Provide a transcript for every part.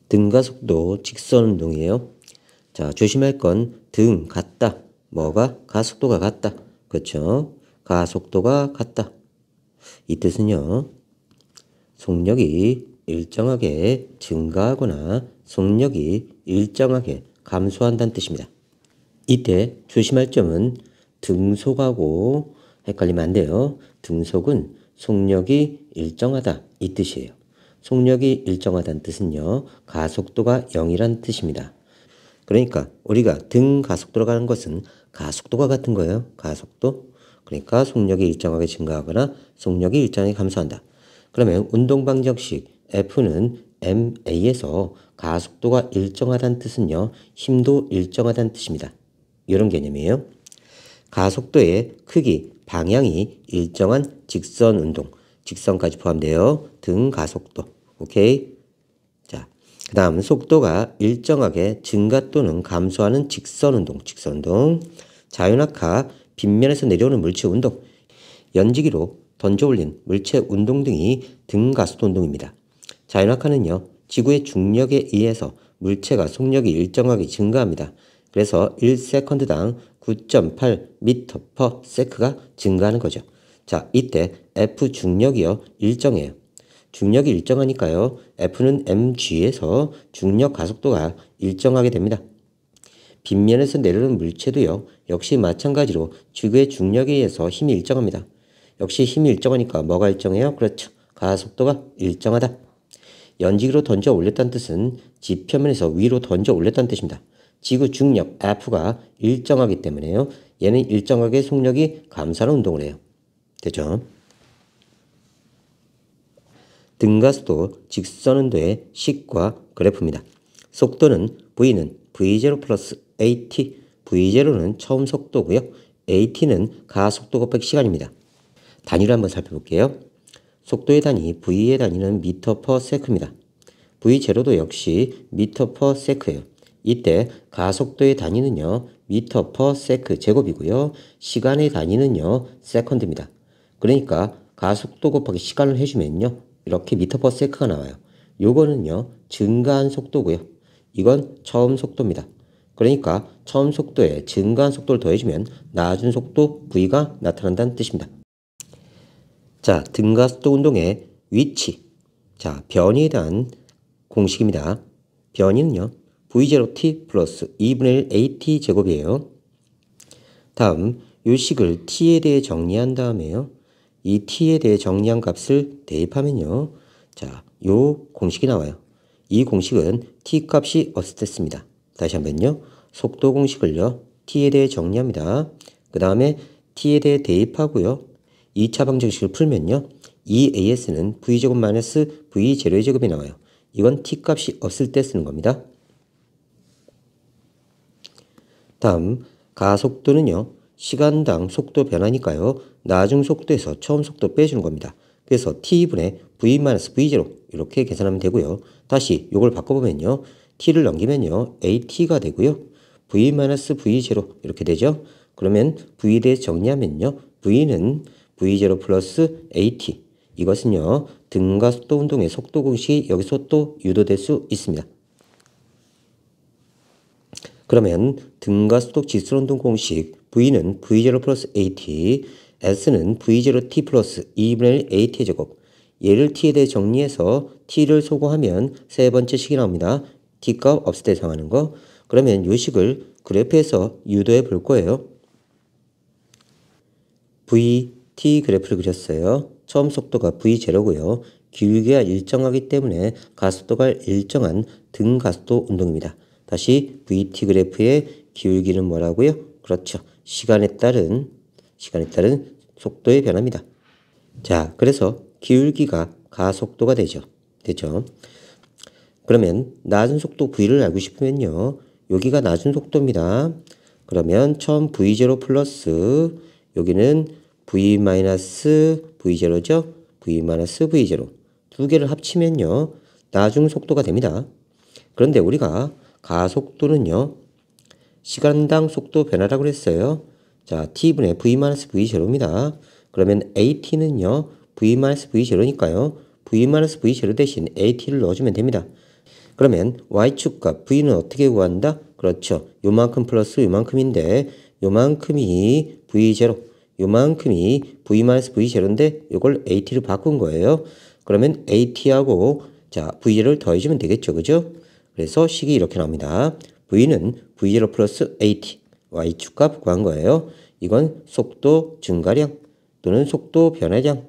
등가속도 직선운동이에요. 자, 조심할 건 등 같다. 뭐가? 가속도가 같다. 그렇죠? 가속도가 같다. 이 뜻은요. 속력이 일정하게 증가하거나 속력이 일정하게 감소한다는 뜻입니다. 이때 조심할 점은 등속하고 헷갈리면 안 돼요. 등속은 속력이 일정하다 이 뜻이에요. 속력이 일정하다는 뜻은요. 가속도가 0이라는 뜻입니다. 그러니까 우리가 등 가속도로 가는 것은 가속도가 같은 거예요. 가속도. 그러니까 속력이 일정하게 증가하거나 속력이 일정하게 감소한다. 그러면 운동방정식 F는 ma에서 가속도가 일정하다는 뜻은요. 힘도 일정하다는 뜻입니다. 이런 개념이에요. 가속도의 크기, 방향이 일정한 직선 운동, 직선까지 포함되어 등 가속도. 오케이? 자, 그 다음 속도가 일정하게 증가 또는 감소하는 직선 운동, 자유낙하, 빗면에서 내려오는 물체 운동, 연지기로 던져 올린 물체 운동 등이 등 가속도 운동입니다. 자유낙하는요, 지구의 중력에 의해서 물체가 속력이 일정하게 증가합니다. 그래서 1세컨드당 9.8m/s가 증가하는 거죠. 자, 이때 F 중력이요, 일정해요. 중력이 일정하니까요, F는 mg에서 중력 가속도가 일정하게 됩니다. 빗면에서 내려오는 물체도요, 역시 마찬가지로 지구의 중력에 의해서 힘이 일정합니다. 역시 힘이 일정하니까 뭐가 일정해요? 그렇죠. 가속도가 일정하다. 연지기로 던져 올렸다는 뜻은 지표면에서 위로 던져 올렸다는 뜻입니다. 지구 중력 F가 일정하기 때문에요. 얘는 일정하게 속력이 감소하는 운동을 해요. 됐죠? 등가속도 직선운동의 식과 그래프입니다. 속도는 V는 V0 플러스 AT, V0는 처음 속도고요. AT는 가속도 곱하기 시간입니다. 단위를 한번 살펴볼게요. 속도의 단위 V의 단위는 m/s입니다. V0도 역시 m/s예요. 이때 가속도의 단위는요, m/s 제곱이고요. 시간의 단위는요, 세컨드입니다. 그러니까 가속도 곱하기 시간을 해주면요, 이렇게 m/s가 나와요. 요거는요, 증가한 속도고요. 이건 처음 속도입니다. 그러니까 처음 속도에 증가한 속도를 더해주면 낮은 속도 V가 나타난다는 뜻입니다. 자, 등가속도 운동의 위치. 자, 변이에 대한 공식입니다. 변이는요, V0t 플러스 2분의 1 AT 제곱이에요. 다음, 이 식을 t에 대해 정리한 다음에요. 이 t에 대해 정리한 값을 대입하면요. 자, 요 공식이 나와요. 이 공식은 t 값이 없을 때 씁니다. 다시 한번요. 속도 공식을요, t에 대해 정리합니다. 그 다음에 t에 대해 대입하고요. 2차 방정식을 풀면요. 2as는 v제곱 마이너스 v0의 제곱이 나와요. 이건 t 값이 없을 때 쓰는 겁니다. 다음, 가속도는요, 시간당 속도 변화니까요, 나중 속도에서 처음 속도 빼주는 겁니다. 그래서 t분의 v-v0 이렇게 계산하면 되고요. 다시 이걸 바꿔보면요, t를 넘기면요, at가 되고요, v-v0 이렇게 되죠. 그러면 v에 대해 정리하면요, v는 v0 플러스 at, 이것은요, 등가속도 운동의 속도 공식이 여기서 또 유도될 수 있습니다. 그러면 등가속도 직선운동 공식 V는 V0 플러스 AT, S는 V0T 플러스 2분의 1 AT의 제곱. 얘를 T에 대해 정리해서 T를 소거하면 세 번째 식이 나옵니다. T값 없을 때 사용하는 거. 그러면 이 식을 그래프에서 유도해 볼 거예요. VT 그래프를 그렸어요. 처음 속도가 V0고요. 기울기가 일정하기 때문에 가속도가 일정한 등가속도 운동입니다. 다시 VT 그래프의 기울기는 뭐라고요? 그렇죠. 시간에 따른 속도의 변화입니다. 자, 그래서 기울기가 가속도가 되죠. 됐죠? 그러면 낮은 속도 V를 알고 싶으면요, 여기가 낮은 속도입니다. 그러면 처음 V0 플러스 여기는 V-V0죠? V-V0 두 개를 합치면요, 나중 속도가 됩니다. 그런데 우리가 가속도는요, 시간당 속도 변화라고 그랬어요. 자, t분의 v-v0입니다. 그러면 at는요, v-v0니까요. v-v0 대신 at를 넣어주면 됩니다. 그러면 y축 값 v는 어떻게 구한다? 그렇죠. 요만큼 플러스 요만큼인데 요만큼이 v0, 요만큼이 v-v0인데 요걸 at로 바꾼 거예요. 그러면 at하고 자 v0를 더해주면 되겠죠. 그죠? 그래서 식이 이렇게 나옵니다. v는 v0 플러스 at, y축 값 구한 거예요. 이건 속도 증가량 또는 속도 변화량.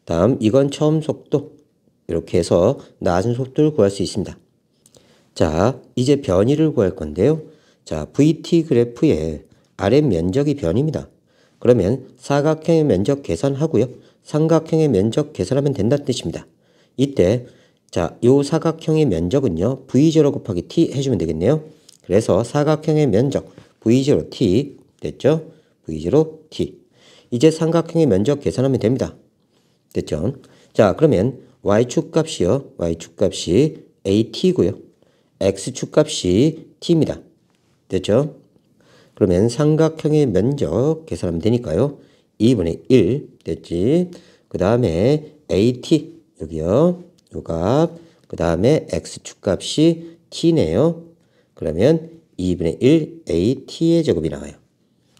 다음 이건 처음 속도. 이렇게 해서 낮은 속도를 구할 수 있습니다. 자, 이제 변이를 구할 건데요. 자, VT 그래프의 아래 면적이 변입니다. 그러면 사각형의 면적 계산하고요. 삼각형의 면적 계산하면 된다는 뜻입니다. 이때 자, 요 사각형의 면적은요. V0 곱하기 T 해주면 되겠네요. 그래서 사각형의 면적 V0T 됐죠? V0T. 이제 삼각형의 면적 계산하면 됩니다. 됐죠? 자, 그러면 y축 값이요. y축 값이 at고요. x축 값이 t입니다. 됐죠? 그러면 삼각형의 면적 계산하면 되니까요. 2분의 1 됐지? 그 다음에 at 여기요. 요 값. 그 다음에 x축 값이 t네요. 그러면 2분의 1 at의 제곱이 나와요.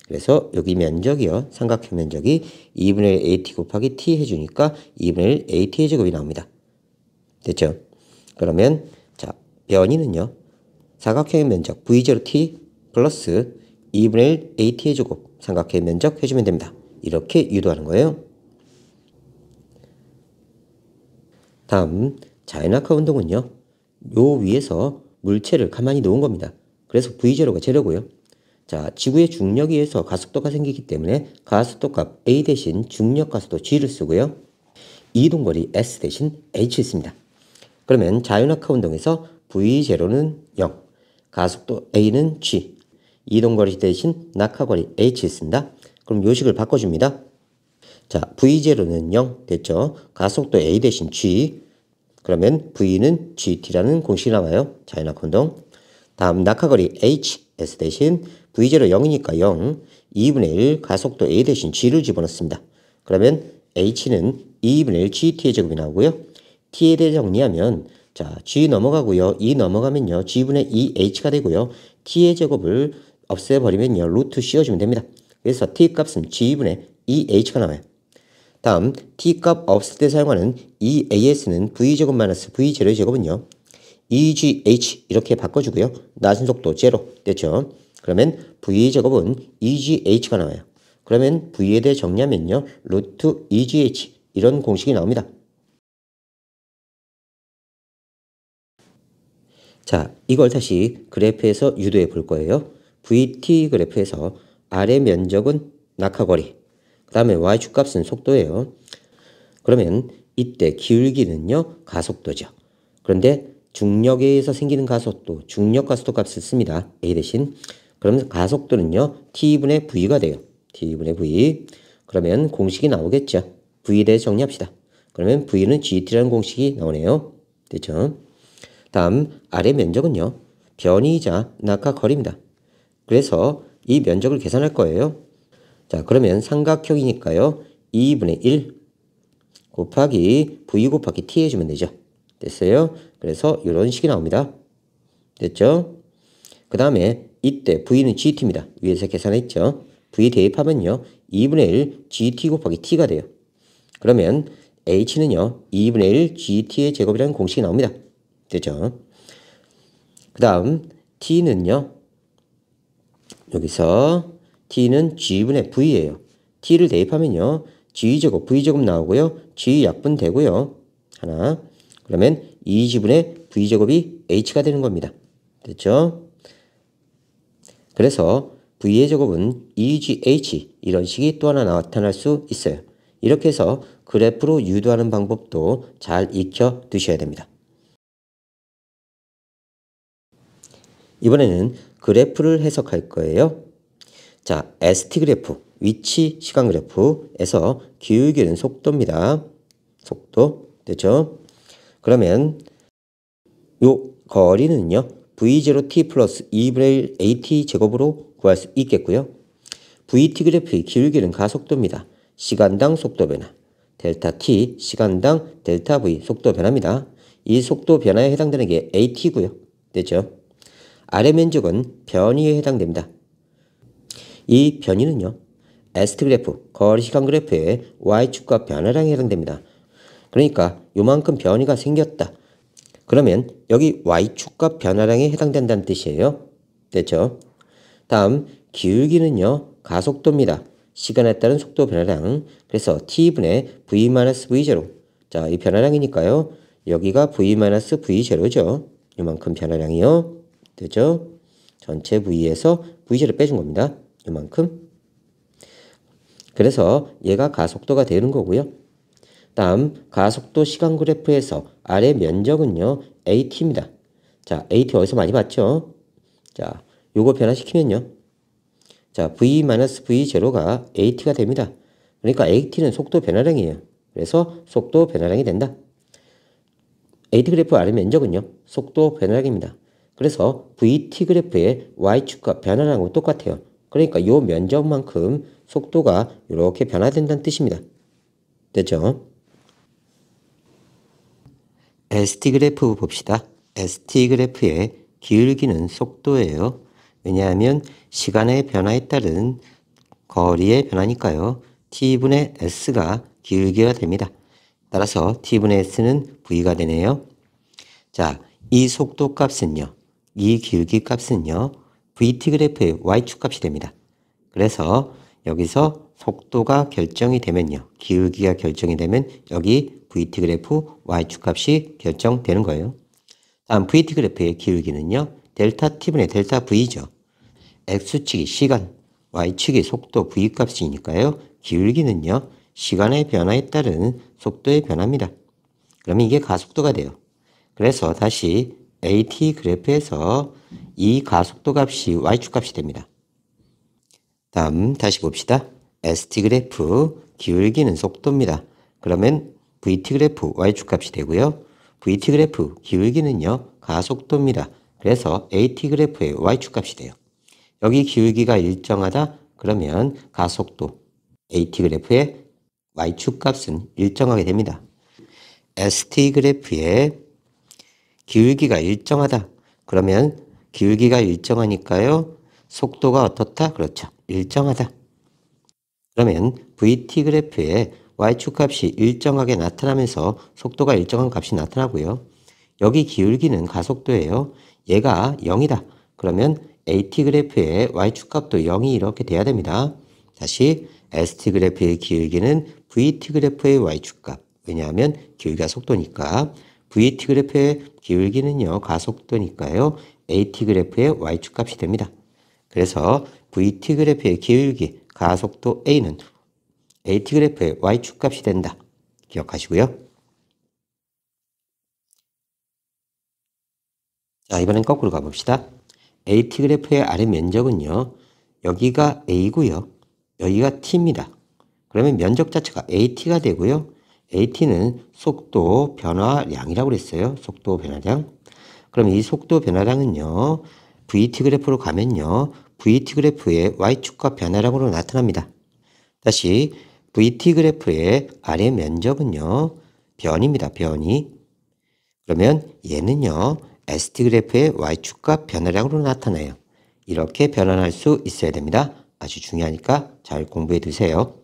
그래서 여기 면적이요. 삼각형 면적이 2분의 1 at 곱하기 t 해주니까 2분의 1 at의 제곱이 나옵니다. 됐죠? 그러면 자 변이는요. 사각형의 면적 v0t 플러스 2분의 1 at의 제곱 삼각형의 면적 해주면 됩니다. 이렇게 유도하는 거예요. 다음 자연학화 운동은요. 요 위에서 물체를 가만히 놓은 겁니다. 그래서 v0가 제로고요. 자, 지구의 중력에 의해서 가속도가 생기기 때문에 가속도값 a 대신 중력 가속도 g를 쓰고요. 이동거리 s 대신 h를 씁니다. 그러면 자연학화 운동에서 v0는 0, 가속도 a는 g, 이동거리 대신 낙하거리 h를 씁니다. 그럼 요식을 바꿔줍니다. 자, v0는 0 됐죠? 가속도 a 대신 g, 그러면 v는 gt라는 공식이 나와요. 자연학화 운동. 다음 낙하거리 h, s 대신 v0 0이니까 0, 2분의 1 가속도 a 대신 g를 집어넣습니다. 그러면 h는 2분의 1 gt의 제곱이 나오고요. t에 대해 정리하면 자 g 넘어가고요. 2 넘어가면요. g분의 2h가 되고요. t의 제곱을 없애버리면요. 루트 씌워주면 됩니다. 그래서 t값은 g분의 2h가 나와요. 다음 t값 없을 때 사용하는 2as는 v제곱 마이너스 v0의 제곱은요. 2gh 이렇게 바꿔주고요. 낮은 속도 제로 됐죠? 그러면 v제곱은 2gh가 나와요. 그러면 v에 대해 정리하면요. 루트 2gh 이런 공식이 나옵니다. 자, 이걸 다시 그래프에서 유도해 볼 거예요. vt 그래프에서 아래 면적은 낙하거리, 그 다음에 y축 값은 속도예요. 그러면 이때 기울기는요. 가속도죠. 그런데 중력에 의해서 생기는 가속도, 중력 가속도 값을 씁니다. a 대신. 그러면 가속도는요. t분의 v가 돼요. t분의 v. 그러면 공식이 나오겠죠. v에 대해 정리합시다. 그러면 v는 gt라는 공식이 나오네요. 됐죠? 다음 아래 면적은요. 변이이자 낙하거리입니다. 그래서 이 면적을 계산할 거예요. 자, 그러면 삼각형이니까요. 2분의 1 곱하기 v 곱하기 t 해주면 되죠. 됐어요? 그래서 이런 식이 나옵니다. 됐죠? 그 다음에 이때 v는 gt입니다. 위에서 계산했죠? v 대입하면요. 2분의 1 gt 곱하기 t가 돼요. 그러면 h는요. 2분의 1 gt의 제곱이라는 공식이 나옵니다. 됐죠? 그 다음 t는요. 여기서 t는 g분의 v예요. t를 대입하면요. g제곱 v제곱 나오고요. g 약분 되고요. 하나. 그러면 2g분의 v제곱이 h가 되는 겁니다. 됐죠? 그래서 v의 제곱은 2gh 이런 식이 또 하나 나타날 수 있어요. 이렇게 해서 그래프로 유도하는 방법도 잘 익혀 두셔야 됩니다. 이번에는 그래프를 해석할 거예요. 자, ST 그래프, 위치 시간 그래프에서 기울기는 속도입니다. 속도, 됐죠? 그러면 요 거리는요. v0t 플러스 2분의 1 at 제곱으로 구할 수 있겠고요. vt 그래프의 기울기는 가속도입니다. 시간당 속도 변화, 델타 t, 시간당 델타 v 속도 변화입니다. 이 속도 변화에 해당되는 게 AT고요. 됐죠? 아래 면적은 변위에 해당됩니다. 이 변위는요, ST 그래프, 거리 시간 그래프의 Y축과 변화량에 해당됩니다. 그러니까 요만큼 변위가 생겼다. 그러면 여기 Y축과 변화량에 해당된다는 뜻이에요. 됐죠? 다음 기울기는요, 가속도입니다. 시간에 따른 속도 변화량. 그래서 T분의 V-V0. 자, 이 변화량이니까요. 여기가 V-V0죠. 요만큼 변화량이요. 되죠? 전체 V에서 V0를 빼준 겁니다. 요만큼. 그래서 얘가 가속도가 되는 거고요. 다음 가속도 시간 그래프에서 아래 면적은요, AT입니다. 자, AT 어디서 많이 봤죠? 자, 요거 변화시키면요. 자, V-V0가 AT가 됩니다. 그러니까 AT는 속도 변화량이에요. 그래서 속도 변화량이 된다. AT 그래프 아래 면적은요, 속도 변화량입니다. 그래서 VT 그래프의 Y축과 변화량은 똑같아요. 그러니까 요 면적만큼 속도가 이렇게 변화된다는 뜻입니다. 됐죠? ST 그래프 봅시다. ST 그래프의 기울기는 속도예요. 왜냐하면 시간의 변화에 따른 거리의 변화니까요. T분의 S가 기울기가 됩니다. 따라서 T분의 S는 V가 되네요. 자, 이 속도 값은요, 이 기울기 값은요, VT 그래프의 Y축 값이 됩니다. 그래서 여기서 속도가 결정이 되면요, 기울기가 결정이 되면 여기 VT 그래프 Y축 값이 결정되는 거예요. 다음 VT 그래프의 기울기는요, 델타 T분의 델타 V죠. X축이 시간, Y축이 속도 V 값이니까요, 기울기는요, 시간의 변화에 따른 속도의 변화입니다. 그러면 이게 가속도가 돼요. 그래서 다시 AT 그래프에서 이 가속도 값이 Y축 값이 됩니다. 다음 다시 봅시다. ST 그래프 기울기는 속도입니다. 그러면 VT 그래프 Y축 값이 되고요. VT 그래프 기울기는요, 가속도입니다. 그래서 AT 그래프의 Y축 값이 돼요. 여기 기울기가 일정하다. 그러면 가속도 AT 그래프의 Y축 값은 일정하게 됩니다. ST 그래프의 기울기가 일정하다. 그러면 기울기가 일정하니까요, 속도가 어떻다? 그렇죠. 일정하다. 그러면 VT 그래프의 Y축 값이 일정하게 나타나면서 속도가 일정한 값이 나타나고요. 여기 기울기는 가속도예요. 얘가 0이다. 그러면 AT 그래프의 Y축 값도 0이 이렇게 돼야 됩니다. 다시 ST 그래프의 기울기는 VT 그래프의 Y축 값. 왜냐하면 기울기가 속도니까. VT 그래프의 기울기는요, 가속도니까요. AT 그래프의 Y축 값이 됩니다. 그래서 VT 그래프의 기울기, 가속도 A는 AT 그래프의 Y축 값이 된다. 기억하시고요. 자, 이번엔 거꾸로 가봅시다. AT 그래프의 아래 면적은요, 여기가 A고요. 여기가 T입니다. 그러면 면적 자체가 AT가 되고요. AT는 속도 변화량이라고 그랬어요. 속도 변화량. 그럼 이 속도 변화량은요, VT 그래프로 가면요, VT 그래프의 Y축과 변화량으로 나타납니다. 다시 VT 그래프의 아래 면적은요, 변입니다. 변이. 그러면 얘는요, ST 그래프의 Y축과 변화량으로 나타나요. 이렇게 변환할 수 있어야 됩니다. 아주 중요하니까 잘 공부해 두세요.